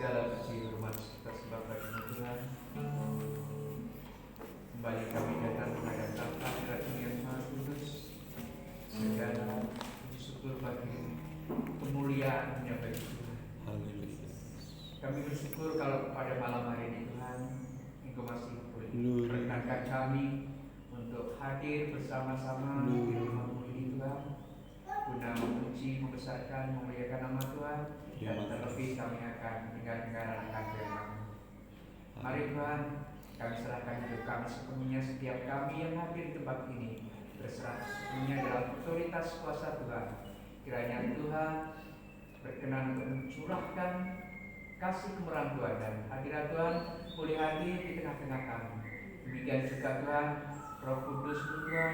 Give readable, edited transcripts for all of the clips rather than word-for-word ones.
Segala puji hormat kita sembah bagi Tuhan. Kembali kami datang menghadap tahta yang Maha Kudus. Segala puji syukur bagi kemuliaan-Nya bagi Tuhan. Kami bersyukur kalau pada malam hari ini Tuhan, Engkau masih berkenankan kami untuk hadir bersama-sama di rumah-Mu ini Tuhan, guna memuji, membesarkan, memuliakan nama Tuhan. Dan terlebih kami akan dengar-dengar akan firman-Mu. Mari Tuhan, kami serahkan hidup kami sepenuhnya, setiap kami yang hadir di tempat ini berserah sepenuhnya dalam otoritas kuasa Tuhan. Kiranya Tuhan berkenan untuk mencurahkan kasih kemurahan Tuhan dan hadirat Tuhan boleh hadir di tengah-tengah kami. Demikian juga Tuhan, Roh Kudus Tuhan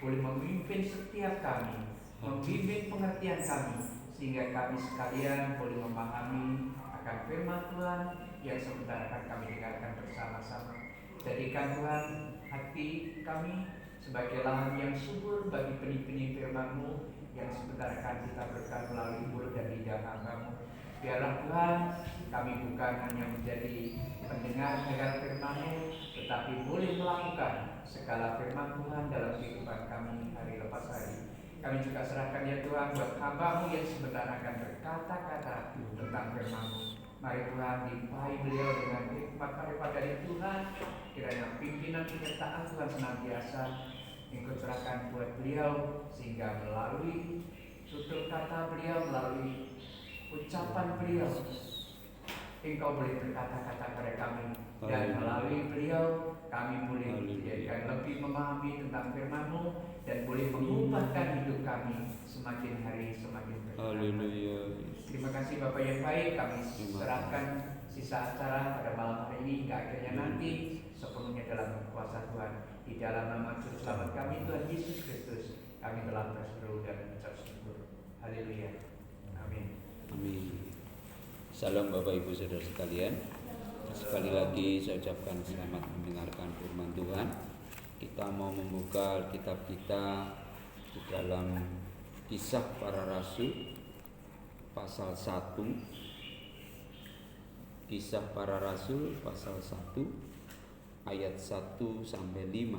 boleh memimpin setiap kami, membimbing pengertian kami, sehingga kami sekalian boleh memahami akan firman Tuhan yang sebentar akan kami dengarkan bersama-sama. Jadikan Tuhan hati kami sebagai lahan yang subur bagi benih-benih firman-Mu yang sebentar akan kita berkat melalui mulut dan lidah hamba-Mu. Biarlah Tuhan, kami bukan hanya menjadi pendengar firman-Mu, tetapi boleh melakukan segala firman Tuhan dalam kehidupan kami hari lepas hari. Kami juga serahkan ya Tuhan buat hamba-Mu yang sebentar akan berkata-kata tentang firman-Mu. Mari Tuhan, limpahi beliau dengan hikmat daripada Tuhan. Kiranya pimpinan penyertaan Tuhan senantiasa Engkau serahkan buat beliau, sehingga melalui tutur kata beliau, melalui ucapan beliau, Engkau boleh berkata-kata kepada kami. Dan melalui beliau kami boleh dijadikan lebih memahami tentang firman-Mu dan boleh mengubahkan hidup kami semakin hari semakin berkenan. Terima kasih Bapak yang baik, kami serahkan sisa acara pada malam hari ini hingga akhirnya nanti sepenuhnya dalam kuasa Tuhan. Di dalam nama Juru Selamat kami Tuhan Yesus Kristus, kami telah berseru dan mengucap syukur. Haleluya. Amin. Amin. Salam Bapak Ibu Saudara sekalian. Sekali lagi saya ucapkan selamat mendengarkan firman Tuhan. Kita mau membuka kitab kita di dalam Kisah Para Rasul pasal 1. Kisah Para Rasul pasal 1 ayat 1 sampai 5.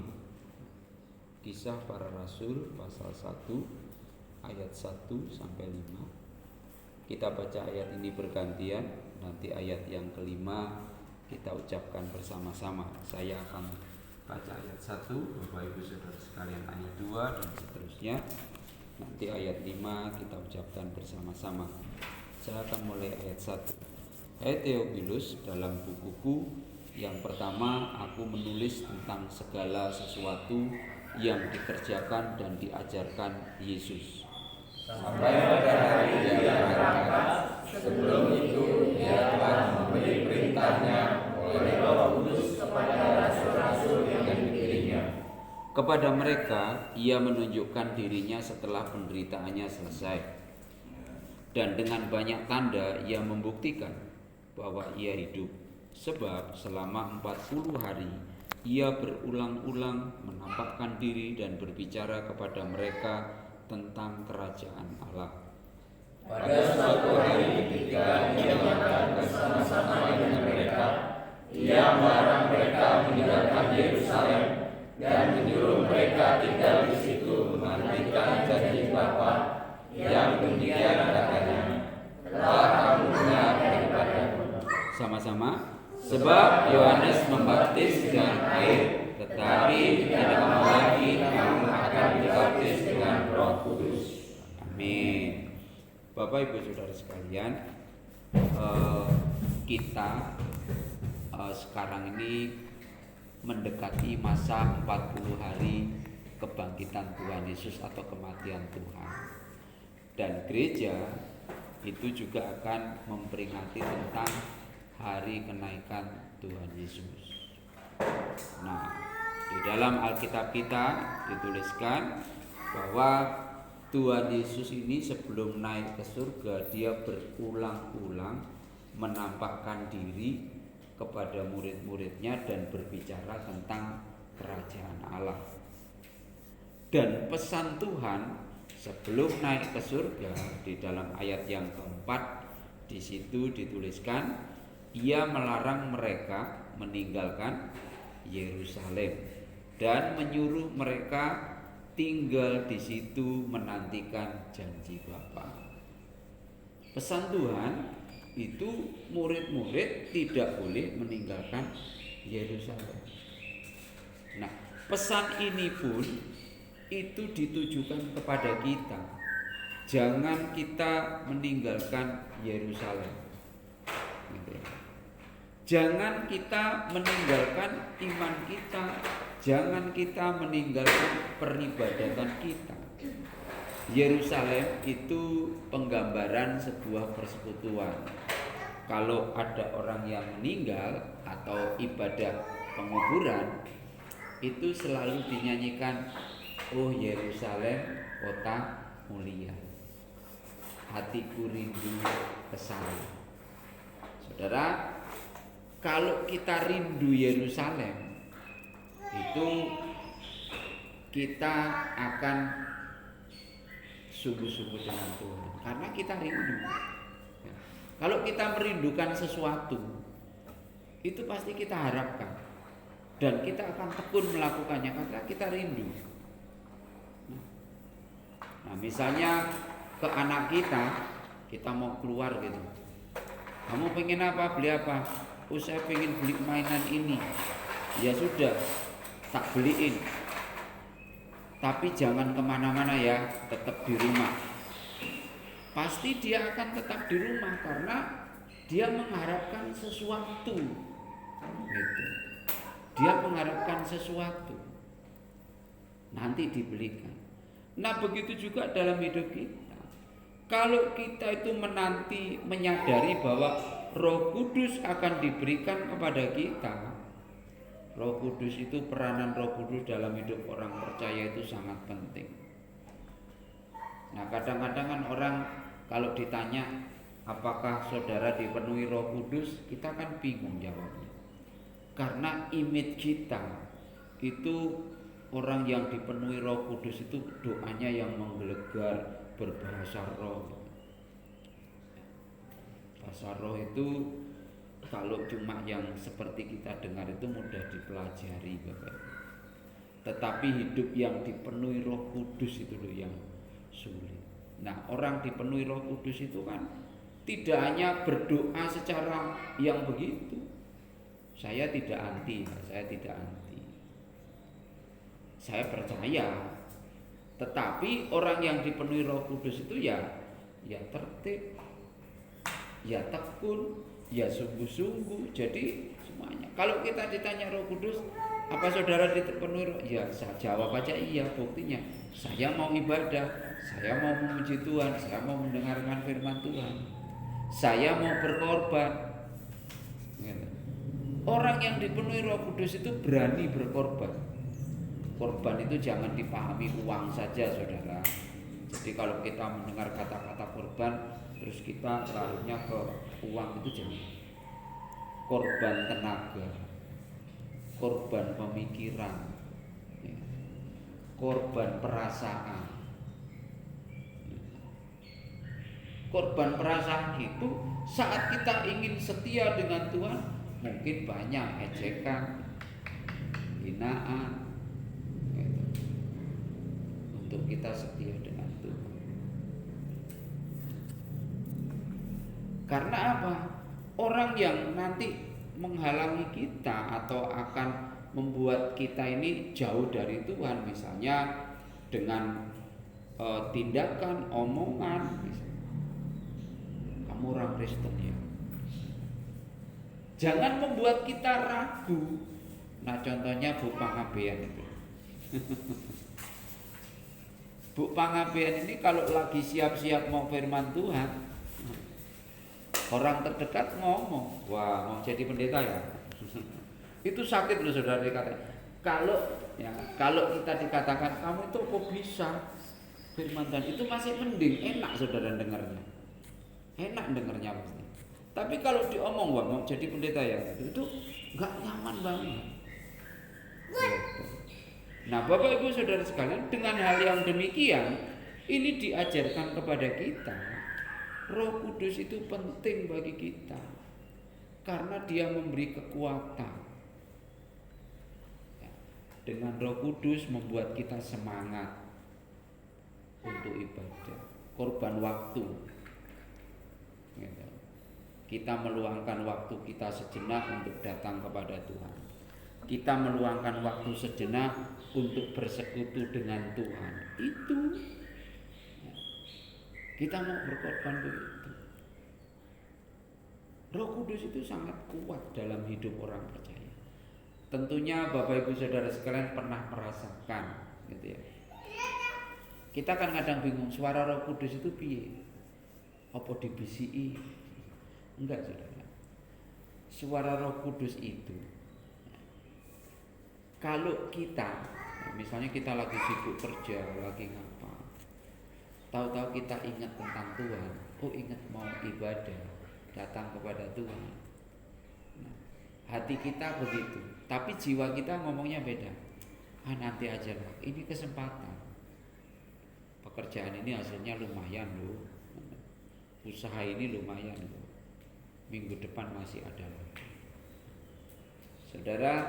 Kisah Para Rasul pasal 1 ayat 1 sampai 5. Kita baca ayat ini bergantian, nanti ayat yang kelima kita ucapkan bersama-sama. Saya akan baca ayat 1, Bapak Ibu Saudara sekalian ayat 2 dan seterusnya. Nanti ayat 5 kita ucapkan bersama-sama. Saya akan mulai ayat 1. Hai Theophilus, dalam bukuku yang pertama aku menulis tentang segala sesuatu yang dikerjakan dan diajarkan Yesus sampai pada hari Dia berangkat. Sebelum itu Dia telah memberi perintahnya oleh Roh Kudus kepada rasul-rasul yang dipilihnya. Kepada mereka Ia menunjukkan dirinya setelah penderitaannya selesai, dan dengan banyak tanda Ia membuktikan bahwa Ia hidup. Sebab selama 40 hari Ia berulang-ulang menampakkan diri dan berbicara kepada mereka tentang kerajaan Allah. Pada suatu hari ketika Ia makan bersama-sama dengan mereka, Ia melarang mereka meninggalkan Yerusalem dan menyuruh mereka tinggal di situ menantikan janji Bapa yang demikian katanya, telah kamu dengar daripadaku. Sama-sama. Sebab Yohanes membaptis dengan air, tetapi tidak lama lagi kamu akan dibaptis dengan Roh Kudus. Amin. Bapak Ibu Saudara sekalian, kita sekarang ini mendekati masa 40 hari kebangkitan Tuhan Yesus atau kematian Tuhan. Dan gereja itu juga akan memperingati tentang hari kenaikan Tuhan Yesus. Nah, di dalam Alkitab kita dituliskan bahwa Tuhan Yesus ini sebelum naik ke surga, Dia berulang-ulang menampakkan diri kepada murid-muridnya dan berbicara tentang kerajaan Allah. Dan pesan Tuhan sebelum naik ke surga di dalam ayat yang keempat di situ dituliskan, Ia melarang mereka meninggalkan Yerusalem dan menyuruh mereka tinggal di situ menantikan janji Bapa. Pesan Tuhan itu murid-murid tidak boleh meninggalkan Yerusalem. Nah, pesan ini pun itu ditujukan kepada kita. Jangan kita meninggalkan Yerusalem. Gitu ya. Jangan kita meninggalkan iman kita. Jangan kita meninggalkan peribadatan kita. Yerusalem itu penggambaran sebuah persekutuan. Kalau ada orang yang meninggal atau ibadah penguburan, itu selalu dinyanyikan, "Oh Yerusalem, kota mulia, hatiku rindu ke sana." Saudara, kalau kita rindu Yerusalem, itu kita akan sungguh-sungguh dengan Tuhan, karena kita rindu. Ya. Kalau kita merindukan sesuatu, itu pasti kita harapkan, dan kita akan tekun melakukannya karena kita rindu. Nah, misalnya ke anak kita mau keluar gitu. Kamu pengen apa? Beli apa? Oh, saya pengen beli mainan ini. Ya sudah, tak beliin. Tapi jangan kemana-mana ya, tetap di rumah. Pasti dia akan tetap di rumah karena dia mengharapkan sesuatu. Gitu. Dia mengharapkan sesuatu. Nanti dibelikan. Nah, begitu juga dalam hidup kita. Kalau kita itu menanti, menyadari bahwa Roh Kudus akan diberikan kepada kita. Roh Kudus itu, peranan Roh Kudus dalam hidup orang percaya itu sangat penting. Nah, kadang-kadang kan orang kalau ditanya apakah saudara dipenuhi Roh Kudus, kita kan bingung jawabnya. Karena image kita itu orang yang dipenuhi Roh Kudus itu doanya yang menggelegar, berbahasa roh. Bahasa roh itu kalau cuma yang seperti kita dengar itu mudah dipelajari, Bapak. Tetapi hidup yang dipenuhi Roh Kudus itu loh yang sulit. Nah, orang dipenuhi Roh Kudus itu kan tidak hanya berdoa secara yang begitu. Saya tidak anti. Saya percaya. Tetapi orang yang dipenuhi Roh Kudus itu ya tertib, ya tekun, ya sungguh-sungguh. Jadi semuanya. Kalau kita ditanya Roh Kudus, apa saudara dipenuhi Roh? Ya, saya jawab aja iya. Buktinya saya mau ibadah, saya mau memuji Tuhan, saya mau mendengarkan firman Tuhan, saya mau berkorban. Orang yang dipenuhi Roh Kudus itu berani berkorban. Korban itu jangan dipahami uang saja, saudara. Jadi kalau kita mendengar kata-kata korban terus kita larinya ke uang, itu jangan. Korban tenaga, korban pemikiran, korban perasaan. Korban perasaan itu saat kita ingin setia dengan Tuhan, mungkin banyak ejekan, hinaan, gitu, untuk kita setia dengan Tuhan. Karena apa? Orang yang nanti menghalangi kita atau akan membuat kita ini jauh dari Tuhan, misalnya dengan tindakan, omongan, misalnya, kamu orang Kristen ya, jangan membuat kita ragu. Nah, contohnya Bu Pangabean itu. Bu Pangabean ini kalau lagi siap-siap mau firman Tuhan, orang terdekat ngomong, wah mau jadi pendeta ya. Itu sakit loh, saudara, dikatakan. Kalau kita dikatakan kamu itu kok bisa firman Tuhan, itu masih mending, enak saudara dengarnya. Enak dengarnya pasti. Tapi kalau diomong wah mau jadi pendeta ya, itu nggak nyaman banget. Gitu. Nah, Bapak Ibu Saudara sekalian, dengan hal yang demikian ini diajarkan kepada kita. Roh Kudus itu penting bagi kita. karena Dia memberi kekuatan. Ya, dengan Roh Kudus membuat kita semangat untuk ibadah, korban waktu. Gitu. Kita meluangkan waktu kita sejenak untuk datang kepada Tuhan. Kita meluangkan waktu sejenak untuk bersekutu dengan Tuhan. Itu ya, kita mau berkorban begitu. Roh Kudus itu sangat kuat dalam hidup orang percaya. Tentunya Bapak Ibu Saudara sekalian pernah merasakan, gitu ya. Kita kan kadang bingung, suara Roh Kudus itu piye? Apa dibisiki? Enggak, Saudara. Suara Roh Kudus itu, kalau kita, misalnya kita lagi sibuk kerja, lagi ngapa, tahu-tahu kita ingat tentang Tuhan, ingat mau ibadah, datang kepada Tuhan. Nah, hati kita begitu, tapi jiwa kita ngomongnya beda. Nanti aja lah, ini kesempatan. Pekerjaan ini hasilnya lumayan loh, usaha ini lumayan loh, minggu depan masih ada lagi. Saudara,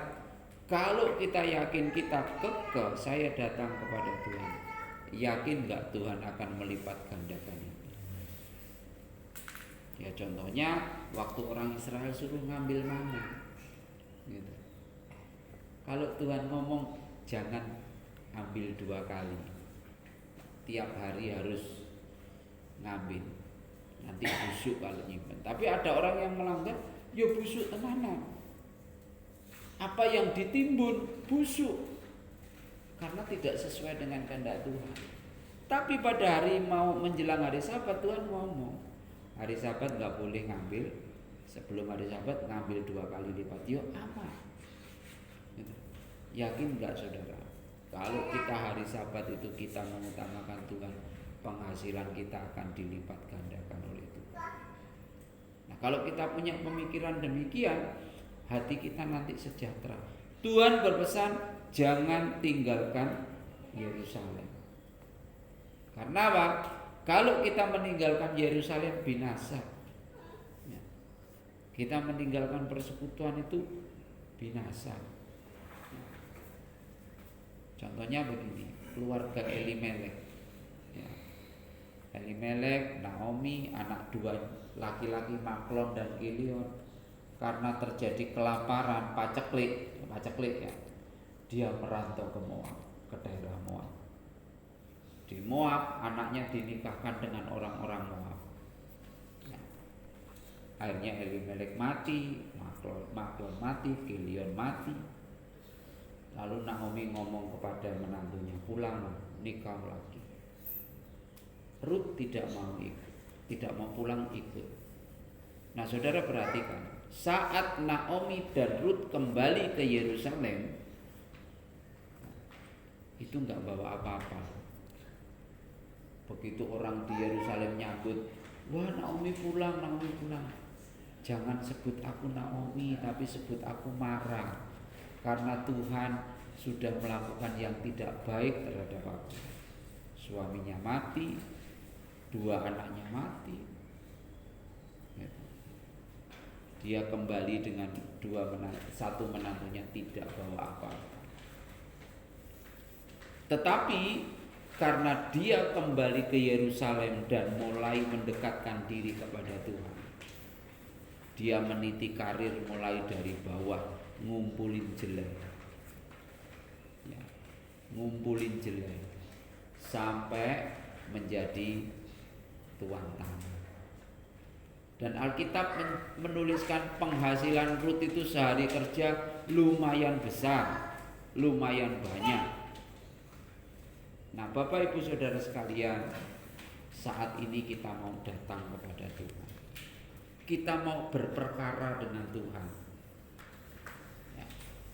kalau kita yakin kita kekeh, saya datang kepada Tuhan, yakin gak Tuhan akan melipat gandakan itu? Ya contohnya waktu orang Israel suruh ngambil mana, gitu. Kalau Tuhan ngomong jangan ambil 2 kali, tiap hari harus ngambil, nanti busuk kalau nyimpen. Tapi ada orang yang melanggar, ya busuk tenanan. Apa yang ditimbun busuk karena tidak sesuai dengan kehendak Tuhan. Tapi pada hari mau menjelang hari Sabat, Tuhan ngomong, hari Sabat nggak boleh ngambil, sebelum hari Sabat ngambil 2 kali lipat. Yuk aman. Gitu. Yakin nggak saudara? Kalau kita hari Sabat itu kita mengutamakan Tuhan, penghasilan kita akan dilipat gandakan oleh Tuhan. Nah, kalau kita punya pemikiran demikian, hati kita nanti sejahtera. Tuhan berpesan jangan tinggalkan Yerusalem. Karena apa? Kalau kita meninggalkan Yerusalem binasa. Ya. Kita meninggalkan persekutuan itu binasa. Ya. Contohnya begini, keluarga Elimelek. Ya. Elimelek, Naomi, anak 2 laki-laki Maklon dan Kilion, karena terjadi kelaparan, paceklik ya, dia merantau ke Moab, ke daerah Moab. Di Moab anaknya dinikahkan dengan orang-orang Moab. Ya. Akhirnya Elimelek mati, Maklon mati, Kilion mati. Lalu Naomi ngomong kepada menantunya, pulang, nikah lagi. Rut tidak mau pulang ikut. Nah saudara perhatikan, saat Naomi dan Rut kembali ke Yerusalem, itu nggak bawa apa-apa. Begitu orang di Yerusalem nyambut, wah Naomi pulang. Jangan sebut aku Naomi, tapi sebut aku Mara, karena Tuhan sudah melakukan yang tidak baik terhadap aku. Suaminya mati, 2 anaknya mati. Dia kembali dengan 1 menantunya tidak bawa apa-apa. Tetapi karena dia kembali ke Yerusalem dan mulai mendekatkan diri kepada Tuhan, dia meniti karir mulai dari bawah, ngumpulin jelai, ya, ngumpulin jelai sampai menjadi tuan tanah. Dan Alkitab menuliskan penghasilan Rut itu sehari kerja lumayan besar, lumayan banyak. Nah Bapak Ibu Saudara sekalian, saat ini kita mau datang kepada Tuhan, kita mau berperkara dengan Tuhan, ya.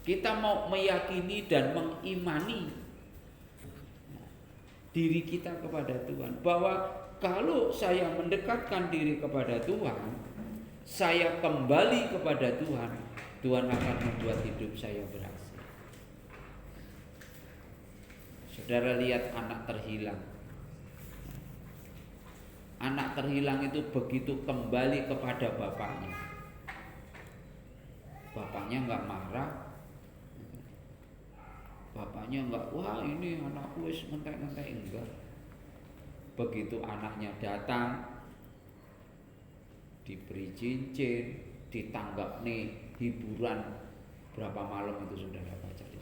Kita mau meyakini dan mengimani diri kita kepada Tuhan, bahwa kalau saya mendekatkan diri kepada Tuhan, saya kembali kepada Tuhan, Tuhan akan membuat hidup saya berhasil. Saudara lihat anak terhilang. Anak terhilang itu begitu kembali kepada bapaknya, Bapaknya nggak marah, bapaknya nggak, wah ini anakku wis ngentek-ngentek, enggak. Begitu anaknya datang, diberi cincin, ditanggap nih hiburan berapa malam itu sudah dapat.